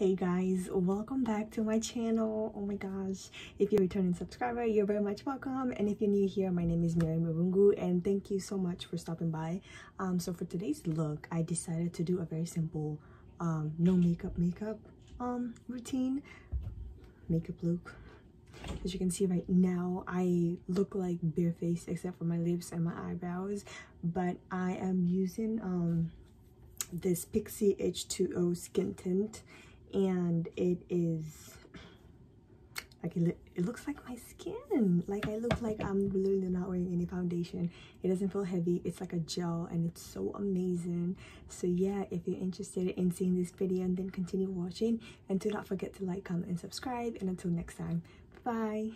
Hey guys, welcome back to my channel. Oh my gosh, if you're a returning subscriber, you're very much welcome, and if you're new here, my name is Mary Murungu and thank you so much for stopping by. So for today's look, I decided to do a very simple no makeup routine makeup look. As you can see right now, I look like barefaced except for my lips and my eyebrows, but I am using this Pixie H2O skin tint, and it is like it looks like my skin. Like I look like I'm literally not wearing any foundation. It doesn't feel heavy. It's like a gel and it's so amazing. So yeah, if you're interested in seeing this video, and then continue watching, and do not forget to like, comment, and subscribe. And until next time, bye.